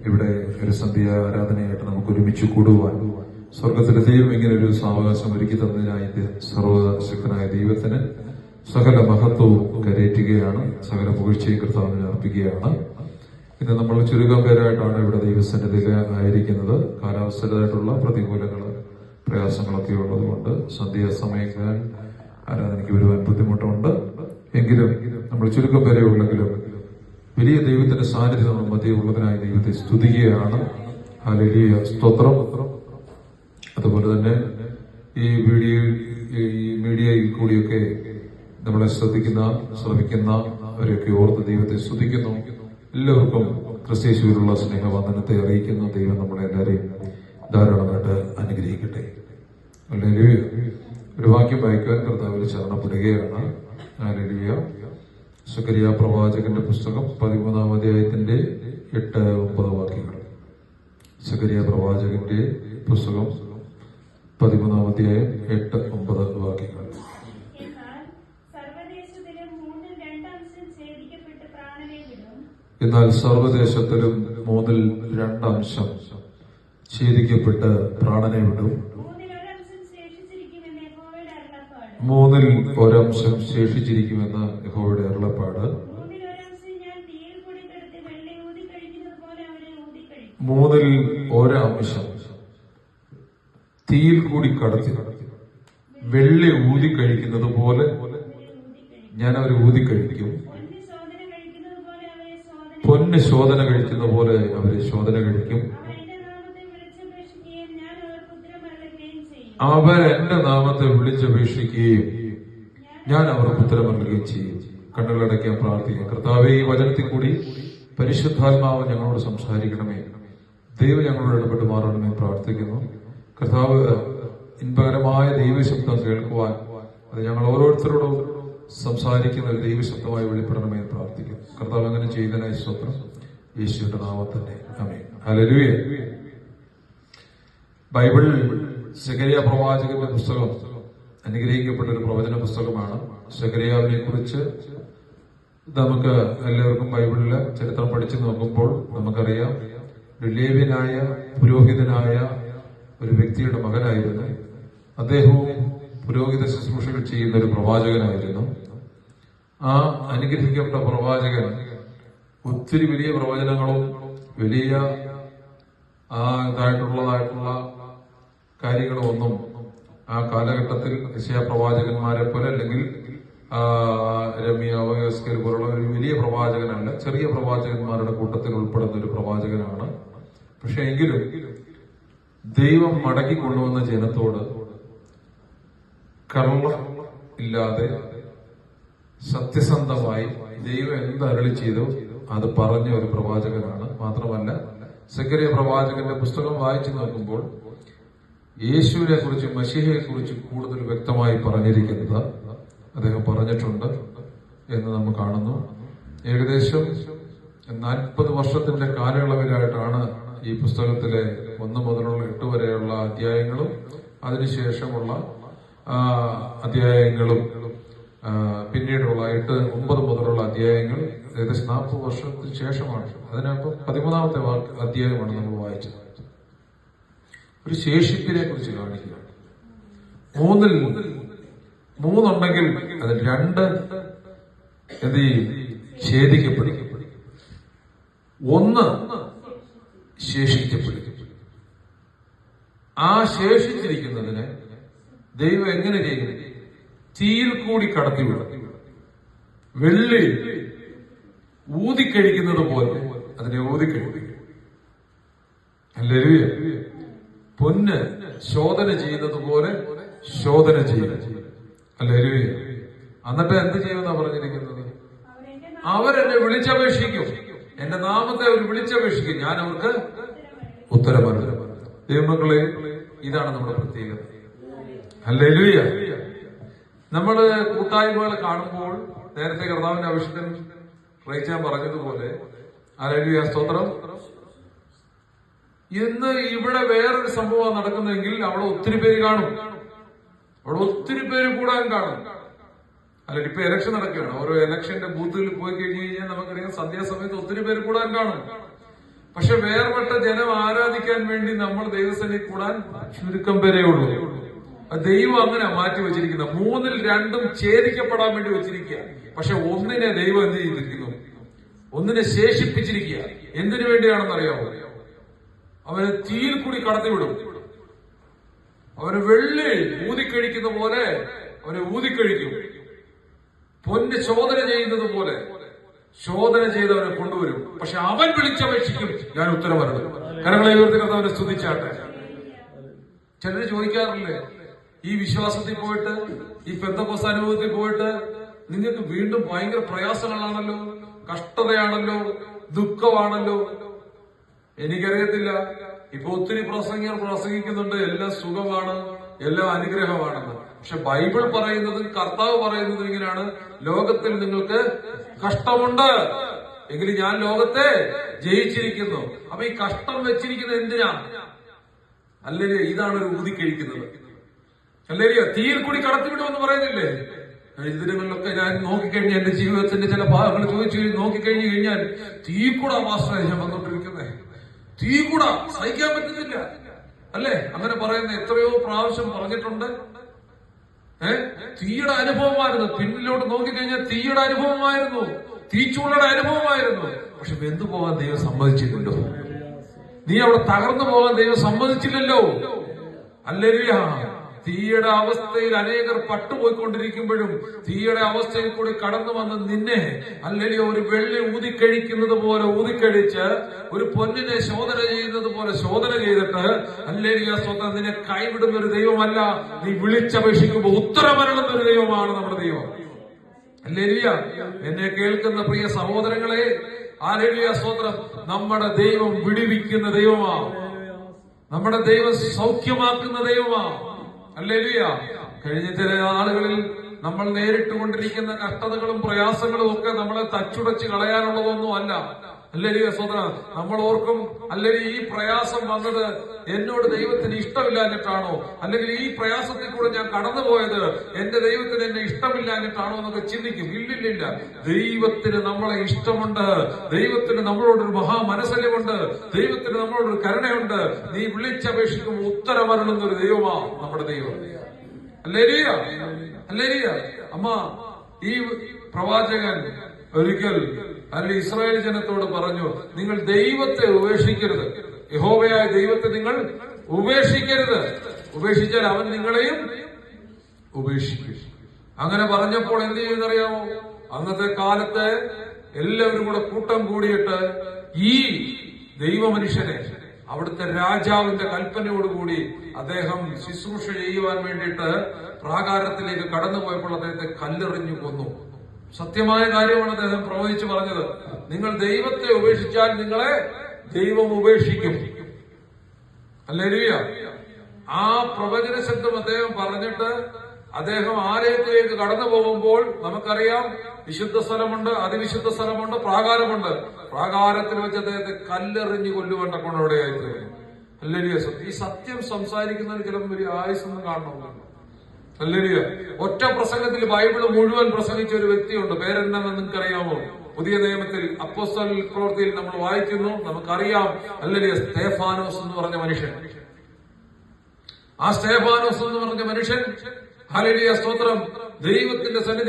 ഇവിടെ ഒരു സന്ധ്യ ആരാധനയായിട്ട് നമുക്ക് ഒരുമിച്ച് കൂടുവാൻ സ്വർഗത്തിലെ ദൈവം ഇങ്ങനെ ഒരു സാവകാശം ഒരുക്കി തന്നതിനായി സർവശക്തനായ ദൈവത്തിന് സകല മഹത്വവും കരയറ്റുകയാണ്. സകല പുകഴ്ചയും കർത്താവിനെ അർപ്പിക്കുകയാണ്. ഇന്ന് നമ്മൾ ചുരുക്കം പേരായിട്ടാണ് ഇവിടെ ദൈവസന്നിധിയിൽ ആയിരിക്കുന്നത്. കാലാവസ്ഥയിലായിട്ടുള്ള പ്രതികൂലങ്ങൾ, പ്രയാസങ്ങളൊക്കെ ഉള്ളതുകൊണ്ട് സന്ധ്യാസമയങ്ങൾ ആരാധനയ്ക്ക് വരുവാൻ ബുദ്ധിമുട്ടുണ്ട്. എങ്കിലും നമ്മൾ ചുരുക്കം പേരെ ഉള്ളെങ്കിലും വലിയ ദൈവത്തിന്റെ സാന്നിധ്യം നമ്മൾ മധ്യ ഉള്ളതിനായി ദൈവത്തെ സ്തുതിക്കുകയാണ്. ഹല്ലേലൂയ, സ്തോത്രം. അതുപോലെ തന്നെ ഈ മീഡിയയിൽ കൂടിയൊക്കെ നമ്മളെ ശ്രമിക്കുന്നവരെയൊക്കെ ഓർത്ത് ദൈവത്തെ സ്തുതിക്കുന്നു. എല്ലാവർക്കും ക്രിസ്തയേശുവിലുള്ള സ്നേഹവന്ദനത്തെ അറിയിക്കുന്നു. ദൈവം നമ്മളെ എല്ലാവരെയും ധാരാളമായിട്ട് അനുഗ്രഹിക്കട്ടെ. ഹല്ലേലൂയ. ഒരു വാക്യം വായിക്കുവാൻ കർത്താവിൽ ശരണപ്പെടുകയാണ്. ഹല്ലേലൂയ. സഖറിയ പ്രവാചകന്റെ പുസ്തകം 13-ാം അധ്യായത്തിന്റെ 8-9 വാക്യങ്ങൾ. സഖറിയ പ്രവാചകന്റെ പുസ്തകം 13-ാം അധ്യായം 8-9 വാക്യങ്ങൾ. എന്നാൽ സർവദേശത്തിലും 2/3 ഛേദിക്കപ്പെട്ട് പ്രാണനെ വിടും. 1/3 ശേഷിച്ചിരിക്കുമെന്ന് യഹോവയുടെ അരുളപ്പാട്. 1/3 തീയിൽ കൂടി കടത്തി വെള്ളി ഊതിക്കഴിക്കുന്നത് പോലെ ഞാൻ അവരെ ഊതിക്കഴിക്കും. പൊന്ന് ശോധന കഴിക്കുന്ന പോലെ അവരെ ശോധന കഴിക്കും. അവർ എന്റെ നാമത്തെ വിളിച്ചപേക്ഷിക്കുകയും ഞാൻ അവർക്ക് ഉത്തരമറിയുകയും ചെയ്യും. കണ്ണുകളടയ്ക്കാൻ പ്രാർത്ഥിക്കാം. കർത്താവേ, ഈ വചനത്തിൽ കൂടി പരിശുദ്ധാത്മാവ് ഞങ്ങളോട് സംസാരിക്കണമേ. ദൈവം ഞങ്ങളോട് ഇടപെട്ട് മാറണമേ പ്രാർത്ഥിക്കുന്നു. കർത്താവ് ഇൻപകരമായ ദൈവശബ്ദം കേൾക്കുവാൻ അത് ഞങ്ങൾ ഓരോരുത്തരോടും സംസാരിക്കുന്ന ഒരു ദൈവശബ്ദമായി വെളിപ്പെടണമേ പ്രാർത്ഥിക്കുന്നു. കർത്താവ് അങ്ങനെ ചെയ്തതിനായി സ്തോത്രം. യേശുവിന്റെ നാമത്തിന്റെ ആമേൻ. ഹല്ലേലൂയ. ബൈബിൾ സഖറിയ പ്രവാചകന്റെ പുസ്തകം അനുഗ്രഹിക്കപ്പെട്ട ഒരു പ്രവചന പുസ്തകമാണ്. സഖറിയാവിനെ കുറിച്ച് നമുക്ക് എല്ലാവർക്കും ബൈബിളിലെ ചരിത്രം പഠിച്ചു നോക്കുമ്പോൾ നമുക്കറിയാം, ഒരു ലേവ്യനായ പുരോഹിതനായ ഒരു വ്യക്തിയുടെ മകനായിരുന്നു. അദ്ദേഹവും പുരോഹിത ശുശ്രൂഷകൾ ചെയ്യുന്ന ഒരു പ്രവാചകനായിരുന്നു. ആ അനുഗ്രഹിക്കപ്പെട്ട പ്രവാചകൻ ഒത്തിരി വലിയ പ്രവചനങ്ങളും വലിയ ഇതായിട്ടുള്ള കാര്യങ്ങളൊന്നും ആ കാലഘട്ടത്തിൽ യെശയ്യാ പ്രവാചകന്മാരെ പോലെ അല്ലെങ്കിൽ രമ്യാവ് യെസ്കേൽ പോലുള്ള ഒരു വലിയ പ്രവാചകനല്ല, ചെറിയ പ്രവാചകന്മാരുടെ കൂട്ടത്തിൽ ഉൾപ്പെടുന്ന ഒരു പ്രവാചകനാണ്. പക്ഷെ എങ്കിലും ദൈവം മടക്കി കൊണ്ടുവന്ന ജനത്തോട് കള്ളം ഇല്ലാതെ സത്യസന്ധമായി ദൈവം എന്ത് അരുളി ചെയ്തു അത് പറഞ്ഞ ഒരു പ്രവാചകനാണ്. മാത്രമല്ല, സഖറിയ പ്രവാചകന്റെ പുസ്തകം വായിച്ചു നോക്കുമ്പോൾ യേശുവിനെ കുറിച്ചും മശീഹയെ കുറിച്ചും കൂടുതൽ വ്യക്തമായി പറഞ്ഞിരിക്കുന്നത് അദ്ദേഹം പറഞ്ഞിട്ടുണ്ട് എന്ന് നമ്മൾ കാണുന്നു. ഏകദേശം 40 വർഷത്തിന്റെ കാലയളവിലായിട്ടാണ് ഈ പുസ്തകത്തിലെ 1 മുതലുള്ള 8 വരെയുള്ള അധ്യായങ്ങളും അതിനുശേഷമുള്ള അധ്യായങ്ങളും പിന്നീടുള്ള 8-9 മുതലുള്ള അധ്യായങ്ങൾ ഏകദേശം 40 വർഷത്തിന് ശേഷമാണ്. അതിനപ്പം 13-ാമത്തെ അധ്യായമാണ് നമ്മൾ വായിച്ചത്. ഒരു ശേഷിപ്പിനെ കുറിച്ച് കാണിക്കുക. 3 ഉണ്ടെങ്കിൽ അതിൽ 2 എന്ത് ചെയ്യും? ഛേദിക്കപ്പെടും. 1 ശേഷിക്കപ്പെടും. ആ ശേഷിച്ചിരിക്കുന്നതിനെ ദൈവം എങ്ങനെ ചെയ്യും? തീയിൽ കൂടി കടത്തിവിടും. വെള്ളി ഊതിക്കഴിക്കുന്നത് പോലെ അതിനെ ഊതിക്കഴിക്കും. ഹല്ലേലൂയ. പൊന്ന് ശോധന ചെയ്യുന്നത് പോലെ ശോധന ചെയ്യും. ഹല്ലേലൂയ. എന്നിട്ട് എന്ത് ചെയ്യുമെന്നാ പറഞ്ഞിരിക്കുന്നത്? അവരെന്നെ വിളിച്ചപേക്ഷിക്കും. എന്റെ നാമത്തെ അവർ വിളിച്ചപേക്ഷിക്കും, ഞാൻ അവർക്ക് ഉത്തരമരുളും. ദൈവമക്കളെ, ഇതാണ് നമ്മുടെ പ്രത്യേകത. ഹല്ലേലൂയ. നമ്മള് കൂട്ടായ്മകൾ കാണുമ്പോൾ നേരത്തെ കർത്താവിന്റെ അഭിഷേകൻ റയിച്ചാൻ പറഞ്ഞതുപോലെ, ഹല്ലേലൂയ, സ്തോത്രം. ഇന്ന് ഇവിടെ വേറൊരു സംഭവം നടക്കുന്നെങ്കിൽ അവിടെ ഒത്തിരി പേര് കാണും, അവിടെ ഒത്തിരി പേര് കൂടാൻ കാണും. അല്ല, ഇപ്പൊ ഇലക്ഷൻ നടക്കുകയാണ്. ഓരോ ഇലക്ഷന്റെ ബൂത്തിൽ പോയി കഴിഞ്ഞു കഴിഞ്ഞാൽ നമുക്കറിയാം സന്ധ്യാസമയത്ത് ഒത്തിരി പേര് കൂടാൻ കാണും. പക്ഷെ വേർപെട്ട ജനം ആരാധിക്കാൻ വേണ്ടി നമ്മൾ ദൈവസന്നിധി കൂടാൻ ചുരുക്കം പേരേ ഉള്ളൂ. ദൈവം അങ്ങനെ മാറ്റി വെച്ചിരിക്കുന്നത്. 3-ൽ 2 ഛേദിക്കപ്പെടാൻ വേണ്ടി വെച്ചിരിക്കുക. പക്ഷെ ഒന്നിനെ ദൈവം എന്ത് ചെയ്തിരിക്കുന്നു? ഒന്നിനെ ശേഷിപ്പിച്ചിരിക്കുക. എന്തിനു വേണ്ടിയാണെന്ന് അറിയാമോ? അവനെ തീയിൽ കൂടി കടത്തിവിടും. അവന് വെള്ളി ഊതിക്കഴിക്കുന്ന പോലെ അവനെ ഊതിക്കഴിക്കും. പൊന്ന് ശോധന ചെയ്യുന്നത് പോലെ ശോധന ചെയ്ത് അവനെ കൊണ്ടുവരും. പക്ഷെ അവൻ വിളിച്ചപേക്ഷിക്കും, ഞാൻ ഉത്തരവരുന്നു. കരങ്ങളെ ഉയർത്തി അവനെ സ്തുതിച്ചാട്ടെ. ചിലര് ചോദിക്കാറില്ലേ, ഈ വിശ്വാസത്തിൽ പോയിട്ട്, ഈ പെന്തക്കോസ്ത് അനുഭവത്തിൽ പോയിട്ട് നിങ്ങൾക്ക് വീണ്ടും ഭയങ്കര പ്രയാസങ്ങളാണല്ലോ, കഷ്ടതയാണല്ലോ, ദുഃഖമാണല്ലോ. എനിക്കറിയത്തില്ല, ഇപ്പൊ ഒത്തിരി പ്രസംഗികൾ പ്രസംഗിക്കുന്നുണ്ട് എല്ലാം സുഖമാണ്, എല്ലാം അനുഗ്രഹമാണെന്ന്. പക്ഷെ ബൈബിൾ പറയുന്നതും കർത്താവ് പറയുന്നതും ഇങ്ങനെയാണ്: ലോകത്തിൽ നിങ്ങൾക്ക് കഷ്ടമുണ്ട്, എങ്കിലും ഞാൻ ലോകത്തെ ജയിച്ചിരിക്കുന്നു. അപ്പൊ ഈ കഷ്ടം വെച്ചിരിക്കുന്നത് എന്തിനാ? അല്ലേ ഇതാണ് ഒരു ഊതിക്കഴിക്കുന്നത്. അല്ലേ തീയിൽ കൂടി കടത്തിവിടുമെന്ന് പറയുന്നില്ലേ? ഇതിനങ്ങളിലൊക്കെ ഞാൻ നോക്കിക്കഴിഞ്ഞാൽ, എന്റെ ജീവിതത്തിന്റെ ചില ഭാഗങ്ങൾ ചോദിച്ചു നോക്കിക്കഴിഞ്ഞു കഴിഞ്ഞാൽ, തീ കൂടാ മാസ്റ്ററെ ഞാൻ വന്നോണ്ടിരിക്കുന്നേ, തീ കൂടാ സഹിക്കാൻ പറ്റുന്നില്ല. അല്ലേ അങ്ങനെ പറയുന്ന എത്രയോ പ്രാവശ്യം പറഞ്ഞിട്ടുണ്ട്. തീയുടെ അനുഭവമായിരുന്നു. പിന്നിലോട്ട് നോക്കിക്കഴിഞ്ഞാൽ തീയുടെ അനുഭവമായിരുന്നു, തീച്ചൂളയുടെ അനുഭവമായിരുന്നു. പക്ഷെ വെന്തു പോകാൻ ദൈവം സമ്മതിച്ചില്ലല്ലോ. നീ അവിടെ തകർന്നു പോകാൻ ദൈവം സമ്മതിച്ചില്ലല്ലോ. ഹല്ലേലൂയ. തീയുടെ അവസ്ഥയിൽ അനേകർ പട്ടുപോയിക്കൊണ്ടിരിക്കുമ്പോഴും തീയുടെ അവസ്ഥയിൽ കൂടി കടന്നു വന്ന് നിന്നെ അല്ലെങ്കിൽ ഒരു വെള്ളി ഊതിക്കഴിക്കുന്നത് പോലെ ഊതിക്കഴിച്ച്, ഒരു പൊന്നിനെ ശോധന ചെയ്യുന്നത് പോലെ ശോധന ചെയ്തിട്ട്, അല്ലെങ്കിൽ സ്വന്തം നിന്നെ കൈവിടുന്ന ഒരു ദൈവമല്ല. നീ വിളിച്ചപേക്ഷിക്കുമ്പോൾ ഉത്തരമരുളുന്ന ഒരു ദൈവമാണ് നമ്മുടെ ദൈവം. ഹല്ലേലൂയ. എന്നെ കേൾക്കുന്ന പ്രിയ സഹോദരങ്ങളെ, ഹല്ലേലൂയ സ്തോത്രം. നമ്മുടെ ദൈവം വിടുവിക്കുന്ന ദൈവമാണ്. നമ്മുടെ ദൈവം സൗഖ്യമാക്കുന്ന ദൈവമാണ്. ഹല്ലേലൂയ. കഴിഞ്ഞ ചില ആളുകളിൽ നമ്മൾ നേരിട്ടുകൊണ്ടിരിക്കുന്ന കഷ്ടതകളും പ്രയാസങ്ങളും ഒക്കെ നമ്മളെ തച്ചുടച്ച് കളയാനുള്ളതൊന്നും അല്ല. ഹല്ലേലൂയ സ്തോത്രം. നമ്മൾ ഓർക്കും, അല്ലെങ്കിൽ ഈ പ്രയാസം വന്നത് എന്നോട് ദൈവത്തിന് ഇഷ്ടമില്ലാഞ്ഞിട്ടാണോ, അല്ലെങ്കിൽ ഈ പ്രയാസത്തിൽ കൂടെ ഞാൻ കടന്നുപോയത് എന്റെ ദൈവത്തിന് എന്നെ ഇഷ്ടമില്ലാഞ്ഞിട്ടാണോ എന്നൊക്കെ ചിന്തിക്കും. ഇല്ലില്ല, ദൈവത്തിന് നമ്മളെ ഇഷ്ടമുണ്ട്. ദൈവത്തിന് നമ്മളോടൊരു മഹാമനസ്സല്യമുണ്ട്. ദൈവത്തിന് നമ്മളോടൊരു കരുണയുണ്ട്. നീ വിളിച്ചപേക്ഷിക്കുമ്പോൾ ഉത്തരമരുളുന്ന ഒരു ദൈവമാണ് നമ്മുടെ ദൈവം. Hallelujah, hallelujah. അമ്മ, ഈ പ്രവാചകൻ ഒരിക്കൽ അല്ലെങ്കിൽ ഇസ്രായേൽ ജനത്തോട് പറഞ്ഞു, നിങ്ങൾ ദൈവത്തെ ഉപേക്ഷിക്കരുത്, യഹോവയായ ദൈവത്തെ നിങ്ങൾ ഉപേക്ഷിക്കരുത്. ഉപേക്ഷിച്ചാൽ അവൻ നിങ്ങളെയും ഉപേക്ഷിക്കും. അങ്ങനെ പറഞ്ഞപ്പോൾ എന്ത് ചെയ്യുന്നറിയാമോ? അന്നത്തെ കാലത്ത് എല്ലാവരും കൂടെ കൂട്ടം കൂടിയിട്ട് ഈ ദൈവമനുഷ്യനെ അവിടുത്തെ രാജാവിന്റെ കൽപ്പനയോടുകൂടി അദ്ദേഹം ശുശ്രൂഷ ചെയ്യുവാൻ വേണ്ടിയിട്ട് പ്രാകാരത്തിലേക്ക് കടന്നുപോയപ്പോൾ അദ്ദേഹത്തെ കല്ലെറിഞ്ഞു കൊന്നു. സത്യമായ കാര്യമാണ് അദ്ദേഹം പ്രവചിച്ചു പറഞ്ഞത്. നിങ്ങൾ ദൈവത്തെ ഉപേക്ഷിച്ചാൽ നിങ്ങളെ ദൈവം ഉപേക്ഷിക്കും. ഹല്ലേലൂയ. ആ പ്രവചന ശബ്ദം അദ്ദേഹം പറഞ്ഞിട്ട് അദ്ദേഹം ആലയത്തിലേക്ക് കടന്നു പോകുമ്പോൾ നമുക്കറിയാം, വിശുദ്ധ സ്ഥലമുണ്ട്, അതിവിശുദ്ധ സ്ഥലമുണ്ട്, പ്രാകാരമുണ്ട്. പ്രാകാരത്തിൽ വെച്ച് അദ്ദേഹത്തെ കല്ലെറിഞ്ഞു കൊല്ലുവേണ്ട കൊണ്ടവിടെയായിട്ട്. ഹല്ലേലൂയ. ഈ സത്യം സംസാരിക്കുന്നതിന് ചിലപ്പോൾ ഒരു ആയുസൊന്നും കാണണമെന്നില്ല. ഹല്ലേലൂയ. ഒറ്റ പ്രസംഗത്തിൽ ബൈബിള് മുഴുവൻ പ്രസംഗിച്ച ഒരു വ്യക്തിയുണ്ട്. പേരെന്താണെന്ന് നിങ്ങൾക്കറിയാമോ? പുതിയ നിയമത്തിൽ അപ്പോസ്തല പ്രവൃത്തിയിൽ നമ്മൾ വായിക്കുന്നു, നമുക്കറിയാം. ഹല്ലേലൂയ. സ്തേഫാനോസ് എന്ന് പറഞ്ഞ മനുഷ്യൻ. ആ സ്തേഫാനോസ് എന്ന് പറഞ്ഞ മനുഷ്യൻ, ഹല്ലേലൂയ സ്തോത്രം, ദൈവത്തിന്റെ സന്നിധി